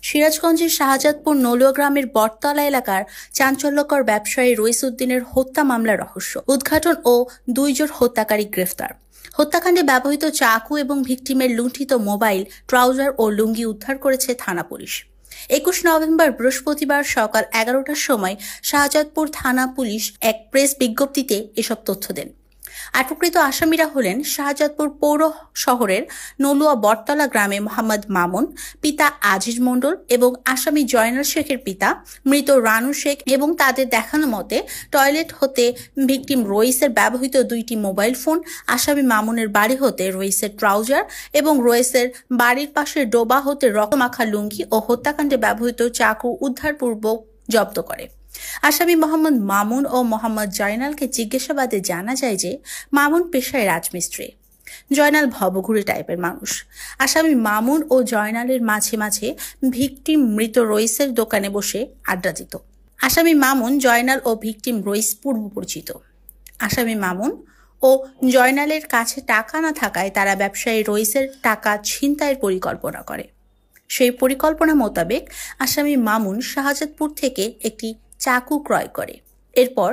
সিরাজগঞ্জের শাহজাদপুর নলুয়া গ্রামের বটতলা এলাকার চাঞ্চল্যকর ব্যবসায়ী রইস উদ্দিনের হত্যা মামলার রহস্য উদ্ঘাটন ও 2 জন হত্যাকারী গ্রেফতার। হত্যাকাণ্ডে ব্যবহৃত চাকু এবং ভিকটিমের লুণ্ঠিত মোবাইল, ট্রাউজার ও লুঙ্গি উদ্ধার করেছে থানা পুলিশ। 21 নভেম্বর বৃহস্পতিবার সকাল 11টার সময় শাহজাদপুর থানা পুলিশ এক প্রেস বিজ্ঞপ্তিতে এসব তথ্য দেন। আটককৃত আসামিরা হলেন শাহজাদপুর পৌর শহরের নলুয়া বটতলা গ্রামে মোহাম্মদ মামুন, পিতা আজিজ মণ্ডল এবং আসামি জয়নাল শেখের পিতা মৃত রানু শেখ এবং তাদের দেখানো মতে টয়লেট হতে ভিকটিম রইসের ব্যবহৃত 2টি মোবাইল ফোন, আসামি মামুনের বাড়ি হতে রইসের ট্রাউজার এবং রইসের বাড়ির পাশে ডোবা হতে রক্তমাখা লুঙ্গি ও হত্যাকাণ্ডে ব্যবহৃত চাকু উদ্ধারপূর্বক জব্দ করে। আসামি মোহাম্মদ মামুন ও মোহাম্মদ জয়নালকে জিজ্ঞাসাবাদে জানা যায় যে মামুন পেশায় রাজমিস্ত্রি, জয়নাল ভবঘুরে টাইপের মানুষ। আসামি মামুন ও জয়নালের মাঝে মাঝে ভিকটিম মৃত রইসের দোকানে বসে আড্ডা দিত। আসামি মামুন, জয়নাল ও ভিকটিম রইস পূর্ব পরিচিত। আসামি মামুন ও জয়নালের কাছে টাকা না থাকায় তারা ব্যবসায়ী রইসের টাকা ছিনতাইয়ের পরিকল্পনা করে। সেই পরিকল্পনা মোতাবেক আসামি মামুন শাহজাদপুর থেকে একটি চাকু ক্রয় করে। এরপর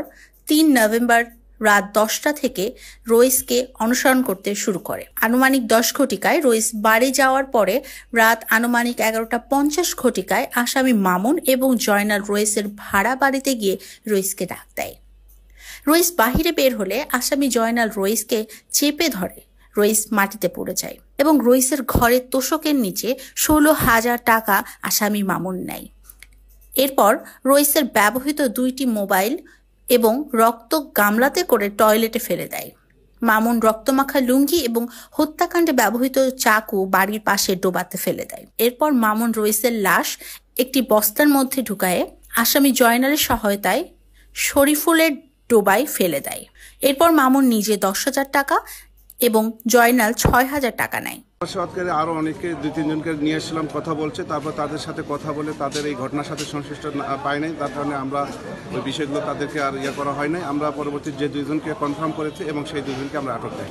3 নভেম্বর রাত 10টা থেকে রইসকে অনুসরণ করতে শুরু করে। আনুমানিক 10 ঘটিকায় রইস বাড়ি যাওয়ার পরে রাত আনুমানিক 11:50 ঘটিকায় আসামি মামুন এবং জয়নাল রইসের ভাড়া বাড়িতে গিয়ে রইসকে ডাক দেয়। রইস বাহিরে বের হলে আসামি জয়নাল রইসকে চেপে ধরে। রইস মাটিতে পড়ে যায় এবং রইসের ঘরের তোষকের নিচে 16,000 টাকা আসামি মামুন নেয়। এরপর রইসের ব্যবহৃত 2টি মোবাইল এবং রক্ত গামলাতে করে টয়লেটে ফেলে দেয়। মামুন রক্তমাখা লুঙ্গি এবং হত্যাকাণ্ডে ব্যবহৃত চাকু বাড়ির পাশে ডোবাতে ফেলে দেয়। এরপর মামুন রইসের লাশ একটি বস্তার মধ্যে ঢুকায়ে আসামি জয়নালের সহায়তায় শরীফুলের ডোবায় ফেলে দেয়। এরপর মামুন নিজে 10,000 টাকা এবং জয়নাল 6,000 টাকা নেয়। আরো অনেকে 2-3 জনকে নিয়ে এসেছিলাম, কথা বলছে। তারপর তাদের সাথে কথা বলে তাদের এই ঘটনার সাথে সংশ্লিষ্ট পাই নাই, তার কারণে আমরা ওই বিষয়গুলো তাদেরকে আর করা হয় নাই। আমরা পরবর্তী যে 2 জনকে কনফার্ম করেছি এবং সেই 2 জনকে আমরা আটক করি।